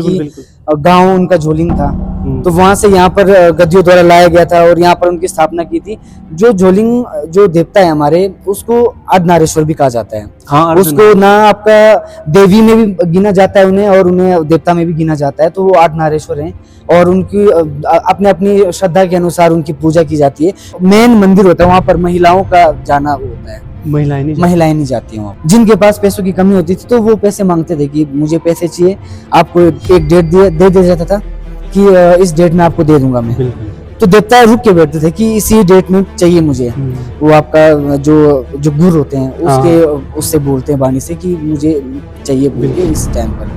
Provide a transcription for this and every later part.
कि गांव उनका झोलिंग था, तो वहां से यहाँ पर गद्दियों द्वारा लाया गया था और यहाँ पर उनकी स्थापना की थी। जो झोलिंग जो देवता है हमारे, उसको अर्धनारीश्वर भी कहा जाता है। हाँ, उसको ना आपका देवी में भी गिना जाता है उन्हें, और उन्हें देवता में भी गिना जाता है, तो वो अर्धनारीश्वर हैं। और उनकी अपने अपनी श्रद्धा के अनुसार उनकी पूजा की जाती है। मेन मंदिर होता है, वहाँ पर महिलाओं का जाना होता है, महिलाएं नहीं जाती हैं वहाँ। जिनके पास पैसों की कमी होती थी तो वो पैसे मांगते थे कि मुझे पैसे चाहिए, आपको एक डेट दे दिया जाता था कि इस डेट में आपको दे दूंगा मैं। तो देवता रुक के बैठते थे कि इसी डेट में चाहिए मुझे। वो आपका जो गुरु होते हैं उससे बोलते हैं वाणी से कि मुझे चाहिए बोल के इस टाइम पर।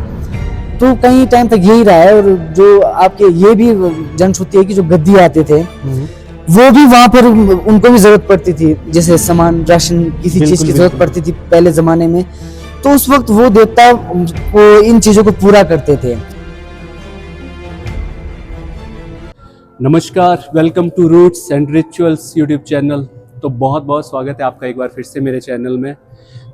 तो कई टाइम तक यही रहा है। और जो आपके ये भी जनश्रुति है कि जो गद्दी आते थे वो भी वहां पर उनको भी जरूरत पड़ती थी, जैसे सामान राशन किसी चीज की जरूरत पड़ती थी पहले जमाने में, तो उस वक्त वो देवता वो इन चीजों को पूरा करते थे। नमस्कार, welcome to roots and rituals YouTube channel. तो बहुत बहुत स्वागत है आपका एक बार फिर से मेरे चैनल में।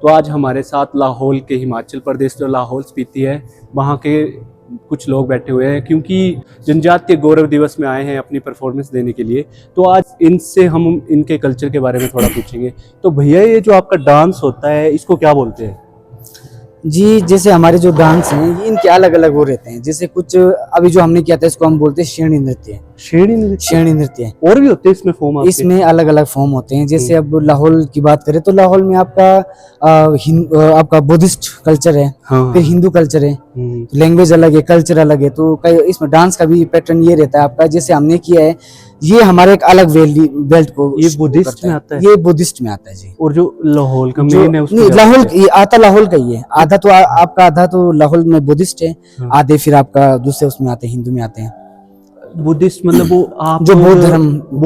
तो आज हमारे साथ लाहौल के, हिमाचल प्रदेश जो लाहौल स्पीति है, वहाँ के कुछ लोग बैठे हुए हैं, क्योंकि जनजातीय गौरव दिवस में आए हैं अपनी परफॉर्मेंस देने के लिए। तो आज इनसे हम इनके कल्चर के बारे में थोड़ा पूछेंगे। तो भैया, ये जो आपका डांस होता है इसको क्या बोलते हैं? जी, जैसे हमारे जो डांस हैं ये इनके अलग अलग वो रहते हैं। जैसे कुछ अभी जो हमने किया था इसको हम बोलते हैं शेरनी नृत्य। शेरनी नृत्य और भी होते हैं इसमें फॉर्म? इसमें अलग अलग फॉर्म होते हैं। जैसे अब लाहौल की बात करें तो लाहौल में आपका बुद्धिस्ट कल्चर है, फिर हिंदू कल्चर है, लैंग्वेज अलग है, कल्चर अलग है। तो कई इसमें डांस का भी पैटर्न ये रहता है आपका। जैसे हमने किया है ये हमारे एक अलग बेल्ट को, ये बुद्धिस्ट में आता है। ये बुद्धिस्ट में आता है जी। और जो लाहौल का मेन है उसमें लाहौल ये आता लाहौल का ही है। आधा तो आपका आधा तो लाहौल में बुद्धिस्ट है, आधे फिर आपका दूसरे उसमें आते हैं, हिंदू में आते हैं। बुद्धिस्ट मतलब वो आप जो बौद्ध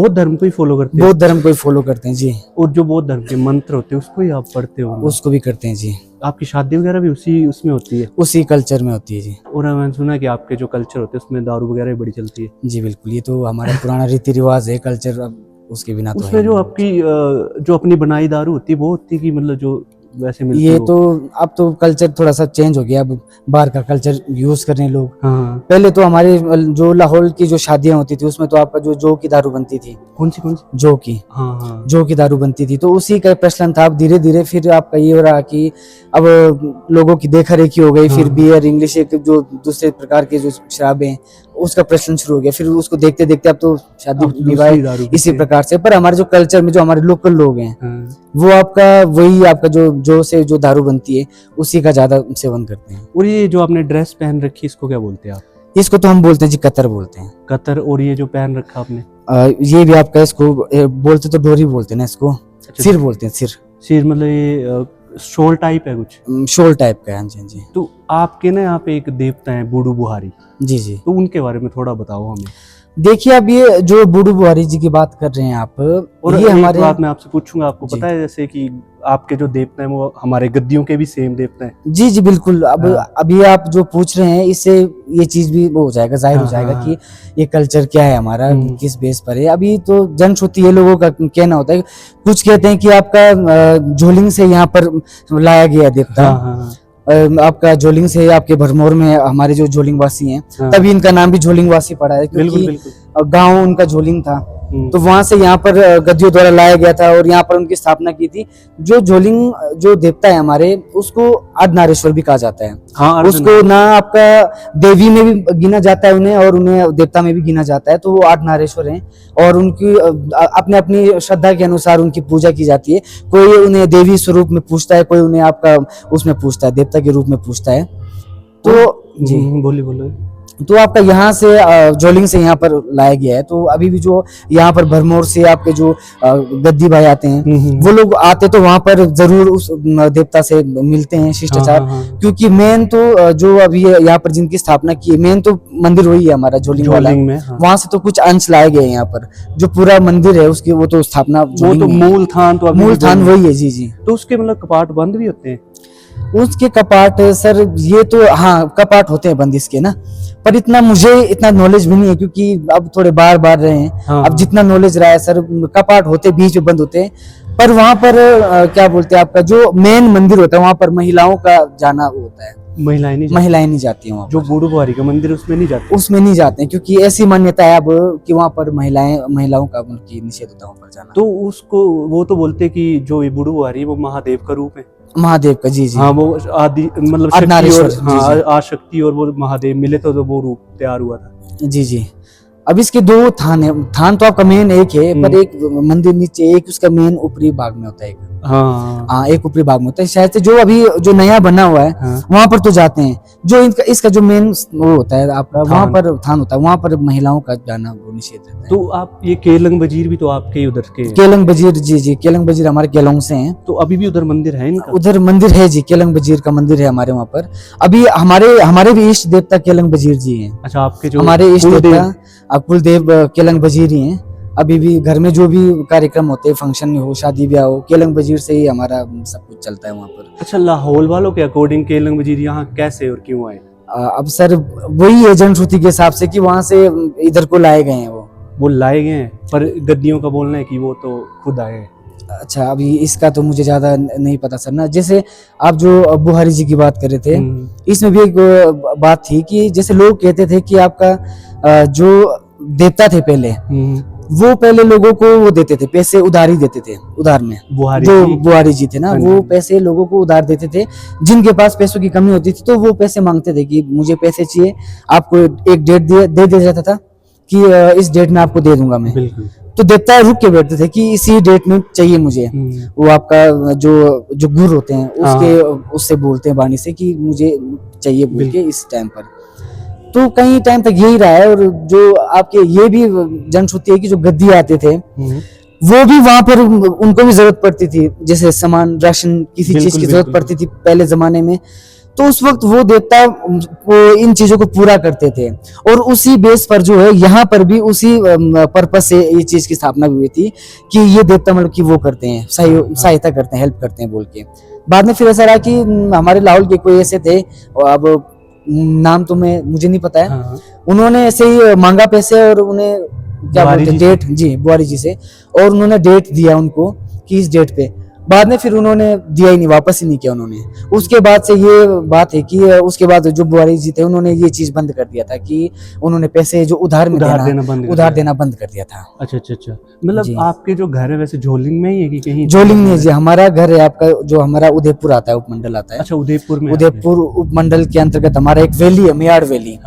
धर्म को ही फॉलो करते हैं? बौद्ध धर्म को ही फॉलो करते हैं जी। और जो बौद्ध धर्म के मंत्र होते हैं उसको ही आप पढ़ते हो? उसको भी करते हैं जी। आपकी शादी वगैरह भी उसमें होती है? उसी कल्चर में होती है जी। और मैंने सुना कि आपके जो कल्चर होते हैं उसमें दारू वगैरह बड़ी चलती है। जी बिल्कुल, ये तो हमारा पुराना रीति रिवाज है, कल्चर। अब उसके बिना तो उसमें जो आपकी जो अपनी बनाई दारू होती है वो होती है कि मतलब जो वैसे मिलती ये तो अब तो कल्चर थोड़ा सा चेंज हो गया। अब बाहर का कल्चर यूज कर रहे हैं लोग। पहले तो हमारे जो लाहौल की जो शादियां होती थी उसमें तो आपका जो की दारू बनती थी। कौन सी? जो की दारू बनती थी, तो उसी का प्रचलन था। अब धीरे धीरे फिर आपका ये हो रहा कि अब लोगों की देखा रेखी हो गई। फिर बियर, इंग्लिश, जो दूसरे प्रकार के जो शराबें हैं उसका प्रचलन शुरू हो गया। फिर उसको देखते देखते अब तो शादी विवाह इसी प्रकार से। पर हमारे जो कल्चर में जो हमारे लोकल लोग हैं वो आपका वही आपका जो दारू बनती है उसी का ज्यादा सेवन करते हैं। और ये जो आपने ड्रेस पहन रखी इसको क्या बोलते हैं आप? इसको तो हम बोलते हैं जी कतर बोलते हैं। कतर। और ये जो पहन रखा आपने ये भी आपका, इसको बोलते तो डोरी बोलते हैं ना, इसको सिर बोलते हैं। सिर मतलब ये शॉल टाइप है कुछ? शॉल टाइप का है जी। तो आपके ना यहाँ पे एक देवता है बूढ़ू बुहारी जी जी, तो उनके बारे में थोड़ा बताओ हमें। देखिए, अब ये जो बूढ़ू बुहारी जी की बात कर रहे हैं आप, और ये हमारे बात मैं आपसे पूछूंगा, आपको पता है जैसे कि आपके जो देवता हैं वो हमारे गद्दियों के भी सेम देवता हैं? जी जी बिल्कुल। अब अभी आप जो पूछ रहे हैं इससे ये चीज भी वो हो जाएगा, जाहिर हो जाएगा कि ये कल्चर क्या है हमारा, किस बेस पर है। अभी तो जनश्रुति ये लोगों का कहना होता है, कुछ कहते हैं कि आपका झोलिंग से यहाँ पर लाया गया देवता। आपका झोलिंग से आपके भरमौर में हमारे जो झोलिंग वासी हैं तभी इनका नाम भी झोलिंग वासी पड़ा है, क्योंकि गांव उनका झोलिंग था। तो वहां से यहाँ पर गद्दियों द्वारा लाया गया था और यहाँ पर उनकी स्थापना की थी। जो झोलिंग जो देवता है हमारे, उसको अर्धनारीश्वर भी कहा जाता है। उसको ना आपका देवी में भी गिना जाता है उन्हें, और उन्हें देवता में भी गिना जाता है। तो वो अर्धनारीश्वर हैं और उनकी अपने अपनी श्रद्धा के अनुसार उनकी पूजा की जाती है। कोई उन्हें देवी स्वरूप में पूछता है, कोई उन्हें आपका उसमें पूछता है, देवता के रूप में पूछता है। तो जी बोलिए। तो आपका यहाँ से झोलिंग से यहाँ पर लाया गया है। तो अभी भी जो यहाँ पर भरमौर से आपके जो गद्दी भाई आते हैं वो लोग आते तो वहां पर जरूर उस देवता से मिलते हैं, शिष्टाचार। क्योंकि मेन तो जो अभी यहाँ पर जिनकी स्थापना की है, मेन तो मंदिर वही है हमारा झोलिंग वाला। वहां से तो कुछ अंश लाए गए हैं यहाँ पर। जो पूरा मंदिर है उसकी वो तो स्थापना, वो तो मूल थान वही है। जी जी। तो उसके मतलब कपाट बंद भी होते हैं? उसके कपाट सर, ये तो हाँ कपाट होते हैं बंद इसके ना, पर मुझे इतना नॉलेज भी नहीं है, क्योंकि अब थोड़े बार रहे हैं। अब जितना नॉलेज रहा है सर, कपाट होते बीच में बंद होते हैं। पर वहां पर क्या बोलते हैं, आपका जो मेन मंदिर होता है वहां पर महिलाओं का जाना होता है। महिलाएं नहीं जाती? महिलाएं नहीं जाती हैं वहाँ जो पर। बूढ़ू बुआरी का मंदिर है, उसमें नहीं जाते? उसमें नहीं जाते हैं क्योंकि ऐसी मान्यता है अब कि वहाँ पर महिलाओं का उनकी निषेध होता है वहाँ पर जाना। तो उसको वो तो बोलते हैं कि जो ये बूढ़ू बुआरी है वो महादेव का रूप है। महादेव का, जी जी। हाँ, वो आदि मतलब शक्ति अर्धनारीश्वर, और जी, हाँ जी। आशक्ति और वो महादेव मिले तो वो रूप तैयार हुआ था। जी जी। अब इसके दो थान है, थान तो आपका मेन एक है, पर एक मंदिर नीचे, एक उसका मेन ऊपरी भाग में होता है एक। हाँ हाँ, एक ऊपरी भाग में होता है शायद से। जो अभी जो नया बना हुआ है हाँ। वहां पर तो जाते हैं। जो इसका जो मेन वो होता है आपका, वहां थान। पर थान होता है, वहां पर महिलाओं का जाना वो निषेध रहता है। तो आप ये केलंग वजीर भी तो आपके ही उधर के हैं। केलंग बजीर, जी जी, केलंग बजीर हमारे केलोंग से हैं। तो अभी भी उधर मंदिर है इनका? उधर मंदिर है जी, केलंग बजीर का मंदिर है हमारे वहाँ पर। अभी हमारे भी इष्ट देवता केलंग बजीर जी हैं। अच्छा, आपके जो हमारे इष्ट कुलदेव- देवता कुलदेव केलंग बजीर ही हैं। अभी भी घर में जो भी कार्यक्रम होते हैं, फंक्शन हो, शादी ब्याह हो, केलंग बजीर से ही हमारा सब कुछ चलता है वहाँ पर। अच्छा, लाहौल वालों के अकॉर्डिंग केलंग वजीर यहाँ कैसे और क्यों आए? अब सर वही है जनश्रुति के हिसाब से कि वहाँ से इधर को लाए गए हैं वो लाए गए हैं, पर गद्दियों का बोलना है कि वो तो खुद आए हैं। अच्छा, अभी इसका तो मुझे ज्यादा नहीं पता सर ना। जैसे आप जो बुहारी जी की बात कर रहे थे, इसमें भी एक बात थी कि जैसे लोग कहते थे कि आपका जो देवता थे पहले, वो पहले लोगों को वो देते थे, पैसे उधार ही देते थे, उधार में। बुहारी जो जी? बुहारी जी थे ना, हाँ वो जी। पैसे लोगों को उधार देते थे। जिनके पास पैसों की कमी होती थी तो वो पैसे मांगते थे कि मुझे पैसे चाहिए। आपको एक डेट दे दिया जाता था कि इस डेट में आपको दे दूंगा मैं। बिल्कुल। तो देवता रुक के बैठते थे कि इसी डेट में चाहिए मुझे। वो आपका जो गुर होते हैं उसके उससे बोलते हैं वाणी से कि मुझे चाहिए बोल के इस टाइम पर। तो कई टाइम तक यही रहा है। और जो आपके ये भी जनश्रुति है कि जो गद्दी आते थे वो भी वहां पर उनको भी जरूरत पड़ती थी, जैसे सामान राशन किसी चीज की जरूरत पड़ती थी पहले जमाने में। तो उस वक्त वो देवता वो इन चीजों को पूरा करते थे। और उसी बेस पर जो है यहाँ पर भी उसी पर्पस से ये चीज की स्थापना हुई थी कि ये देवता मतलब कि वो करते हैं, सहायता करते हैं, हेल्प करते हैं बोल के। बाद में फिर ऐसा रहा कि हमारे लाहौल के कोई ऐसे थे, अब नाम तो मुझे नहीं पता है, उन्होंने ऐसे ही मांगा पैसे और उन्हें क्या बोलते हैं डेट, जी बुआरी जी से, और उन्होंने डेट दिया उनको कि इस डेट पे। बाद में फिर उन्होंने दिया ही नहीं, वापस ही नहीं किया उन्होंने। उसके बाद से ये बात है कि उसके बाद जो बुआरी जी थे उन्होंने ये चीज बंद कर दिया था कि उन्होंने पैसे जो उधार देना बंद कर दिया था। अच्छा अच्छा अच्छा। मतलब आपके जो घर है वैसे झोलिंग में ही है कि कहीं? झोलिंग में जी, हमारा घर है आपका जो हमारा उदयपुर आता है, उपमंडल आता है। अच्छा, उदयपुर में? उदयपुर उपमंडल के अंतर्गत हमारा एक वैली है, मियाड़ वैली।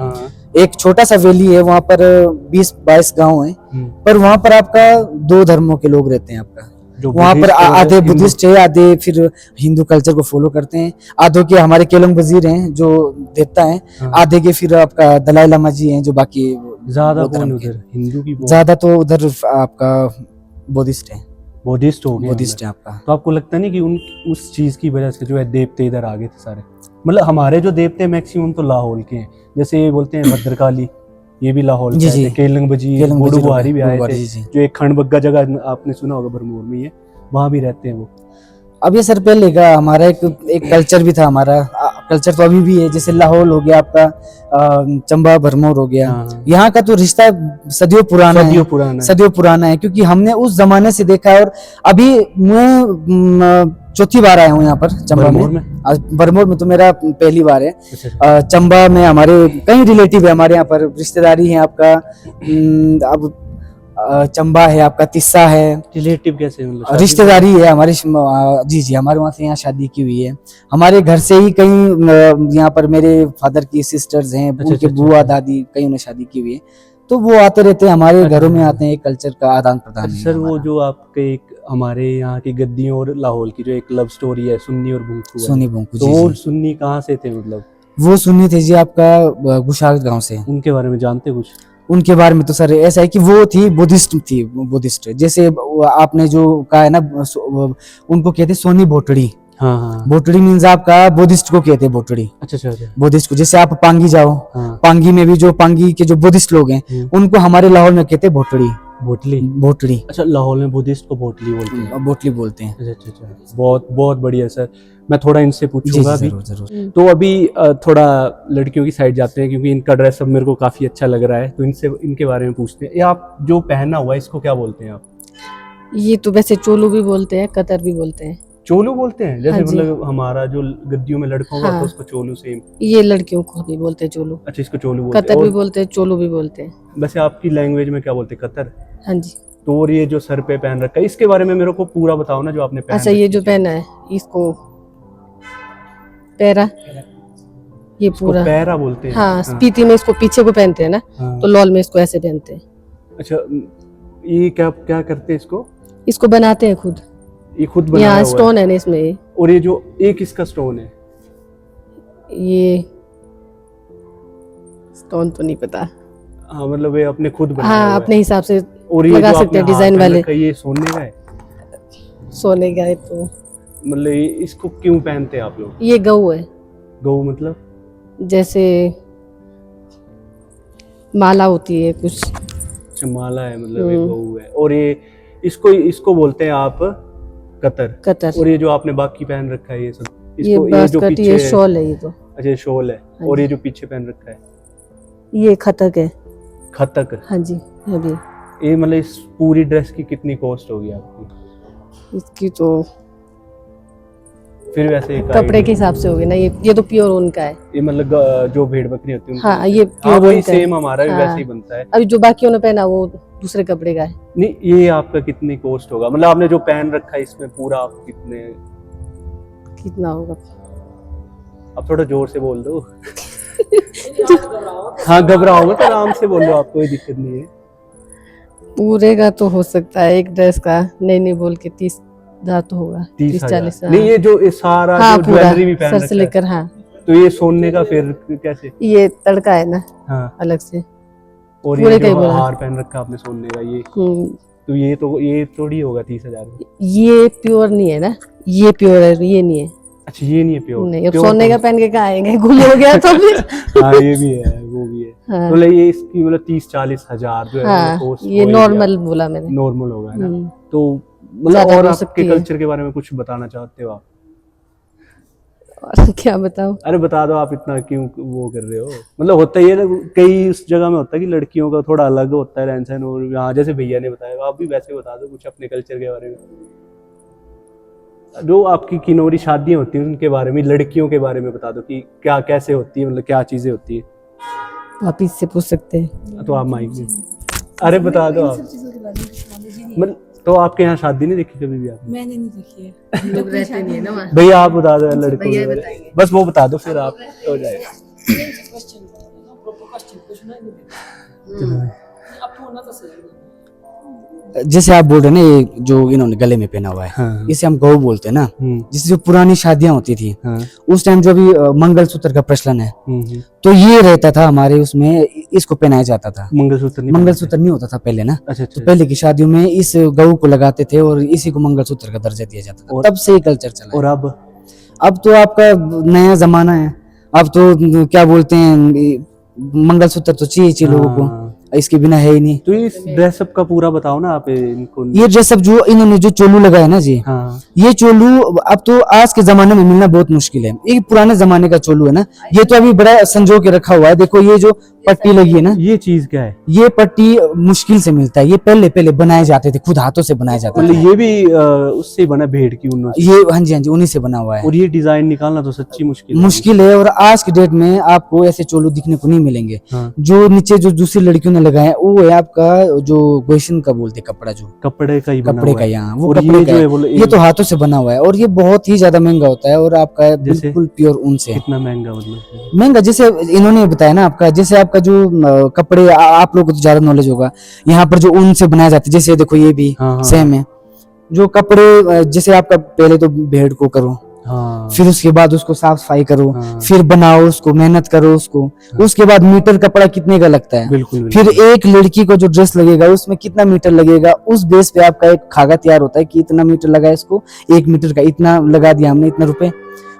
एक छोटा सा वैली है, वहाँ पर 20-22 गांव हैं। पर वहाँ पर आपका 2 धर्मों के लोग रहते हैं आपका। वहाँ पर आधे बुद्धिस्ट है, आधे फिर हिंदू कल्चर को फॉलो करते हैं। आधे के हमारे केलंग वजीर हैं जो देवता हैं, आधे के फिर आपका दलाई लामा जी हैं जो बाकी ज्यादा कौन उधर हिंदू की? ज्यादा तो उधर आपका बुद्धिस्ट है। बुद्धिस्ट हो गया, बुद्धिस्ट है आपका। तो आपको लगता नहीं कि उस चीज की वजह से जो है देवते इधर आ गए थे सारे? मतलब हमारे जो देवते मैक्सिमम तो लाहौल के हैं, जैसे ये बोलते हैं भद्रकाली, ये भी लाहौल के हैं। केलंग वजीर, बूढ़ू बुआरी भी आए थे, जो एक खंडबग्गा जगह आपने सुना होगा भरमौर में, है वहां भी रहते हैं वो। अब ये सर पहले का हमारा एक कल्चर भी था, हमारा कल्चर तो अभी भी है। जैसे लाहौल हो गया आपका, चंबा भरमौर हो गया, यहाँ का तो रिश्ता सदियों पुराना है क्योंकि हमने उस जमाने से देखा है। और अभी मैं 4थी बार आया हूँ यहाँ पर चंबा में। भरमौर में तो मेरा पहली बार है। चंबा में हमारे कई रिलेटिव है, हमारे यहाँ पर रिश्तेदारी है आपका। अब चंबा है आपका, तिस्सा है। रिलेटिव कैसे? मतलब रिश्तेदारी है हमारी, जी जी, हमारे वहाँ से यहाँ शादी की हुई है। हमारे घर से ही कई यहाँ पर मेरे फादर की सिस्टर्स हैं, उनके बुआ दादी कई ने शादी की हुई है। तो वो आते रहते हैं हमारे घरों में, आते हैं, एक कल्चर का आदान प्रदान। सर वो जो आपके एक हमारे यहाँ की गद्दियों और लाहौल की जो एक लव स्टोरी है, सुन्नी और बुंकू, तो वो सुन्नी कहाँ से थे? मतलब वो सुन्नी थे जी आपका गुशाल गाँव से। उनके बारे में जानते कुछ? उनके बारे में तो सर ऐसा है कि वो थी बुद्धिस्ट। जैसे आपने जो कहा है ना, उनको कहते सोनी भोटड़ी। भोटड़ी मीन्स आपका बुद्धिस्ट को कहते हैं भोटड़ी। अच्छा। बुद्धिस्ट को, जैसे आप पांगी जाओ, पांगी में भी जो पांगी के जो बुद्धिस्ट लोग हैं उनको हमारे लाहौल में कहते हैं भोटड़ी। अच्छा, लाहौल में बुद्धिस्ट को भोटली बोलते हैं। अच्छा। बहुत बढ़िया सर। मैं थोड़ा इनसे पूछूंगा अभी। जरूर। तो अभी थोड़ा लड़कियों की साइड जाते हैं क्योंकि इनका ड्रेस अब मेरे को काफी अच्छा लग रहा है, तो इनसे इनके बारे में पूछते हैं। ये आप जो पहना हुआ है इसको क्या बोलते हैं आप? ये तो वैसे चोलू भी बोलते हैं, कतर भी बोलते हैं। चोलू बोलते हैं, जैसे हाँ जी। मतलब हमारा जो गद्दियों में लड़का होगा हाँ। तो उसको चोलू सेम। ये लड़कियों को नहीं बोलते चोलू, अच्छा, इसको चोलू बोलते कतर हैं। भी और बोलते हैं, चोलू भी बोलते हैं। वैसे आपकी लैंग्वेज में क्या बोलते हैं? कतर। हाँ जी। तो और ये जो सर पे पहन रखा है, इसके बारे में मेरे को पूरा बताओ ना, जो आपने पहन अच्छा, ये रखी जो है। पहना है इसको पैरा, ये इसको पूरा। पैरा बोलते हैं। हाँ, स्पीति में इसको पीछे को पहनते हैं ना, हाँ। तो लॉल में इसको ऐसे पहनते हैं। अच्छा, ये क्या क्या करते हैं इसको? इसको बनाते हैं खुद, ये खुद बनाया यहाँ हुआ स्टोन है ना इसमें, है। और ये जो एक इसका स्टोन है, ये स्टोन तो नहीं पता। हाँ मतलब ये अपने खुद बनाया हुआ हाँ, है। अपने हिसाब से और ये लगा जो सकते आपने हैं डिजाइन हाथ पहन वाले। रखा है, ये सोने का है? सोने का है तो मतलब ये इसको क्यों पहनते हैं आप लोग? ये गऊ है, गऊ मतलब? जैसे माला होती है कुछ। अच्छा, माला है, मतलब ये गऊ है। और ये इसको बोलते हैं आप कतर। कतर, और ये जो आपने बाकी पहन रखा है, ये सब ये इसको, ये जो बास्कट, पीछे ये शॉल है ये तो। अच्छा, ये शॉल है। हाँ और जी। ये जो पीछे पहन रखा है, ये खतक है। खतक। हाँ जी, अभी ये मतलब इस पूरी ड्रेस की कितनी कॉस्ट होगी आपकी? इसकी तो फिर वैसे एक कपड़े के हिसाब से होगी ना, ये तो प्योर ऊन का है। ये मतलब जो भेड़ बकरी होती है हाँ, ये हाँ, प्योर वही ऊन का है। सेम हमारा भी हाँ। वैसे ही बनता है। अभी जो बाकियों ने पहना वो दूसरे कपड़े का है। नहीं, ये आपका कितनी कॉस्ट होगा? मतलब आपने जो पहन रखा है इसमें पूरा, आप कितने? कितना होगा? आप थोड़ा जोर से बोल दो। हाँ, घबराओ मत, आराम से बोलो, आप, कोई दिक्कत नहीं है। पूरे का तो हो सकता है, एक ड्रेस का नहीं बोल के 30,000 तो होगा। 30,000। 40। नहीं, ये जो ये सारा हाँ, जो पूरा ज्वेलरी भी पहन सर से रखा है, लेकर। हाँ, तो ये सोने का फिर कैसे? ये तड़का है ना हाँ। अलग से। और पूरे ये का ही जो बोला। हार पहन रखा आपने सोने का, ये हम्म, तो ये थोड़ी होगा 30,000। ये प्योर नहीं है ना, ये प्योर है, ये नहीं है। अच्छा, ये नहीं है प्योर? नहीं, अब प्योर सोने का पहन के कहाँ आएंगे, गुम हो गया तो फिर। हाँ, ये भी है, वो भी है। हाँ। तो ये इसकी मतलब 30-40 हजार जो है हाँ, cost ये होएगी, नॉर्मल बोला मैंने। नॉर्मल होगा, है ना? हम्म, तो मतलब ज्यादा और हो आपके सकती है। कल्चर के बारे में कुछ बताना चाहते हो आप? और क्या बताऊं? अरे बता दो, आप इतना क्यों वो कर रहे हो? मतलब होता ही है ना, कई उस जगह में होता है कि लड़कियों का थोड़ा अलग होता है रहन सहन, और यहाँ जैसे भैया ने बताया, आप भी वैसे बता दो कुछ अपने कल्चर के बारे में। जो आपकी किन्नौरी शादियां होती हैं उनके बारे में, लड़कियों के बारे में बता दो कि क्या कैसे होती है, मतलब क्या चीजें होती है। आप इससे पूछ सकते हैं। तो आप माइक में, अरे बता दो आप। मतलब तो आपके यहाँ शादी नहीं देखी कभी भी आपने? मैंने नहीं देखी है। लोग रहते नहीं है ना वहाँ। भैया आप बता दो लड़कों भैया के बारे में। बताएंगे। बस वो बता दो, फिर आप हो जाएगा। अब होना तो सही है। जैसे आप बोल रहे हैं ना, ये जो इन्होंने गले में पहना हुआ है, हाँ। इसे हम गऊ बोलते हैं ना। जिससे जो पुरानी शादियां होती थी, हाँ। उस टाइम जो भी मंगलसूत्र का प्रचलन है, हम्म। तो ये रहता था हमारे उसमें, इसको पहनाया जाता था। मंगलसूत्र नहीं मंगलसूत्र नहीं होता था पहले ना, अच्छा तो अच्छा। पहले की शादियों में इस गऊ को लगाते थे और इसी को मंगलसूत्र का दर्जा दिया जाता था। और- तब से ही कल्चर चला और है। अब अब तो आपका नया जमाना है, अब तो क्या बोलते हैं, मंगलसूत्र तो चाहिए लोगों को, हाँ। इसके बिना है ही नहीं। तो इस ड्रेसअप का पूरा बताओ ना आप इनको। ये ड्रेसअप जो इन्होंने जो चोलू लगाया ना जी, हाँ। ये चोलू अब तो आज के जमाने में मिलना बहुत मुश्किल है। ये पुराने जमाने का चोलू है ना, ये तो अभी बड़ा संजो के रखा हुआ है। देखो ये जो पट्टी लगी है ना, ये चीज क्या है? ये पट्टी मुश्किल से मिलता है। ये पहले पहले बनाए जाते थे, खुद हाथों से बनाए जाते थे। मतलब ये भी उससे बना, भेड़ की ऊन से। ये हाँ जी उन्हीं से बना हुआ है। और ये डिजाइन निकालना तो सच्ची मुश्किल है। मुश्किल है, और आज के डेट में आपको ऐसे चोलू दिखने को नहीं मिलेंगे। हाँ। जो नीचे जो दूसरी लड़कियों ने लगाए वो है आपका जो गोशन का बोलते कपड़ा, जो कपड़े का ही बना कपड़े हुआ का है। यहाँ वो और कपड़े ये का जो है। है बोले ये तो हाथों से बना हुआ है और ये बहुत ही ज्यादा महंगा होता है, और आपका जैसे? बिल्कुल प्योर ऊन से। कितना महंगा मतलब? महंगा जैसे इन्होंने बताया ना आपका, जैसे आपका जो कपड़े आप लोगों को तो ज्यादा नॉलेज होगा, यहाँ पर जो ऊन से बनाए जाते हैं, जैसे देखो ये भी हाँ। सेम है। जो कपड़े जैसे आपका पहले तो भेड़ को करो, हाँ। फिर उसके बाद उसको साफ सफाई करो, हाँ। फिर बनाओ उसको, मेहनत करो उसको, उसके बाद मीटर कपड़ा कितने का लगता है, बिल्कुल फिर एक लड़की को जो ड्रेस लगेगा उसमें कितना मीटर लगेगा, उस बेस पे आपका एक खागा तैयार होता है कि इतना मीटर लगा इसको, 1 मीटर का इतना लगा दिया हमने, इतना रुपए।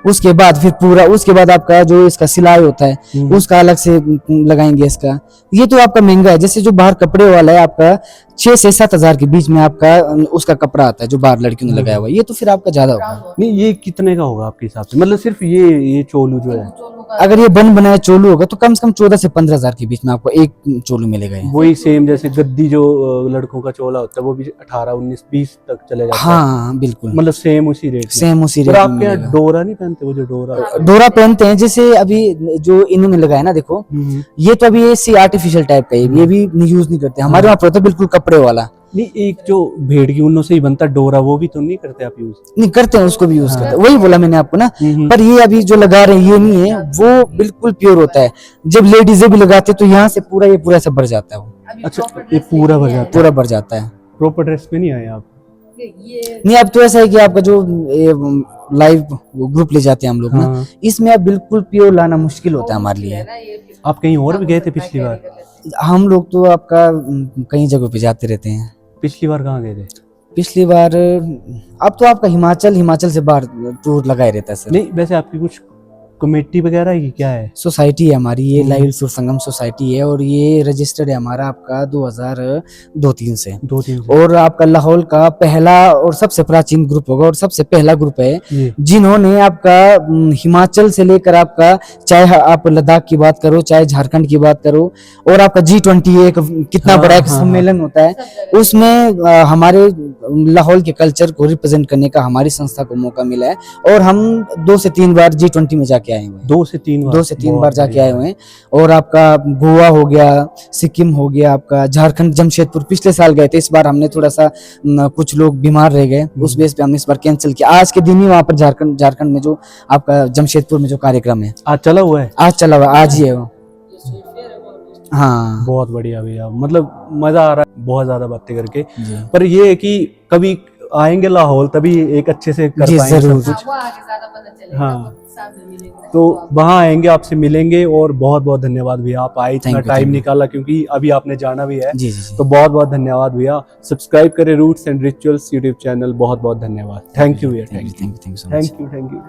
उसके बाद फिर पूरा, उसके बाद आपका जो इसका सिलाई होता है उसका अलग से लगाएंगे इसका। ये तो आपका महंगा है। जैसे जो बाहर कपड़े वाला है आपका 6 से 7 हजार के बीच में आपका उसका कपड़ा आता है जो बाहर लड़कियों ने लगाया हुआ है। ये तो फिर आपका ज्यादा होगा। नहीं, ये कितने का होगा आपके हिसाब से? मतलब सिर्फ ये चोलू जो है, अगर ये बन बनाया चोलू होगा तो कम से कम 14 से 15 हजार के बीच में आपको एक चोलू मिलेगा ये। वही सेम जैसे गद्दी जो लड़कों का चोला होता है वो भी 18, 19, 20 तक चले जाता है। हाँ बिल्कुल, मतलब सेम उसी रेट में। सेम उसी और रेट में आपके यहाँ मिलेगा। डोरा नहीं पहनते? वो जो डोरा डोरा पहनते हैं, जैसे अभी जो इन्होंने लगाया ना, देखो ये तो अभी ये आर्टिफिशियल टाइप का ये भी यूज नहीं करते। हमारे वहाँ पर होता है बिल्कुल कपड़े वाला। नहीं, एक जो भेड़ की ऊनों से ही बनता डोरा, वो भी तो नहीं करते आप यूज? नहीं करते हैं, उसको भी यूज करते हैं। वही बोला मैंने आपको ना। पर ये अभी जो लगा रहे हैं ये नहीं है, वो बिल्कुल प्योर होता है। जब लेडीजें भी लगाते हैं तो यहाँ से पूरा ये पूरा सब भर जाता है वो। अच्छा, ये पूरा भर जाता है? पूरा भर जाता है। प्रॉपर ड्रेस पे नहीं आए आप? नहीं, अब तो ऐसा है कि आपका जो लाइव ग्रुप ले जाते हैं हम लोग ना, इसमें अब बिल्कुल प्योर लाना मुश्किल होता है हमारे लिए। आप कहीं और भी गए थे पिछली बार? हम लोग तो आपका कई जगहों पे जाते रहते हैं। पिछली बार कहाँ गए थे? पिछली बार अब तो आपका हिमाचल से बाहर टूर लगाए रहता है सर। नहीं, वैसे आपकी कुछ कमेटी वगैरह है कि क्या है? सोसाइटी है हमारी, ये लाइव सुर संगम सोसाइटी है और ये रजिस्टर्ड है हमारा आपका 2002-3 से। 2-3 से। और आपका लाहौल का पहला और सबसे प्राचीन ग्रुप होगा और सबसे पहला ग्रुप है ये जिन्होंने आपका हिमाचल से लेकर आपका, चाहे आप लद्दाख की बात करो, चाहे झारखंड की बात करो, और आपका G20 एक कितना बड़ा एक सम्मेलन होता है, उसमें हमारे लाहौल के कल्चर को रिप्रेजेंट करने का हमारी संस्था को मौका मिला है। और हम 2 से 3 बार G20 में जाके आए हुए हैं। 2 से 3 बार? 2 से 3 बार जाके आए हुए हैं। और आपका गोवा हो गया, सिक्किम हो गया, आपका झारखंड जमशेदपुर पिछले साल गए थे। इस बार हमने थोड़ा सा कुछ लोग बीमार रह गए, उस बेस पे हमने इस बार कैंसिल किया। आज के दिन ही वहाँ पर झारखंड में जो आपका जमशेदपुर में जो कार्यक्रम है आज चला हुआ है? आज चला हुआ, आज ही है वो। हाँ बहुत बढ़िया भैया, मतलब मजा आ रहा है बहुत ज्यादा बातें करके। जी। पर ये है कि कभी आएंगे लाहौल तभी एक अच्छे से कर जी, पाएंगे जरूर। सब कुछ। हाँ, तो वहाँ आएंगे, आपसे मिलेंगे। और बहुत बहुत धन्यवाद भैया, आप आए, इतना Thank you, time thank you। निकाला, क्योंकि अभी आपने जाना भी है। जी जी जी। तो बहुत बहुत धन्यवाद भैया। सब्सक्राइब करें roots and rituals YouTube channel. बहुत बहुत धन्यवाद। थैंक यू भैया। Thank you so much. Thank you.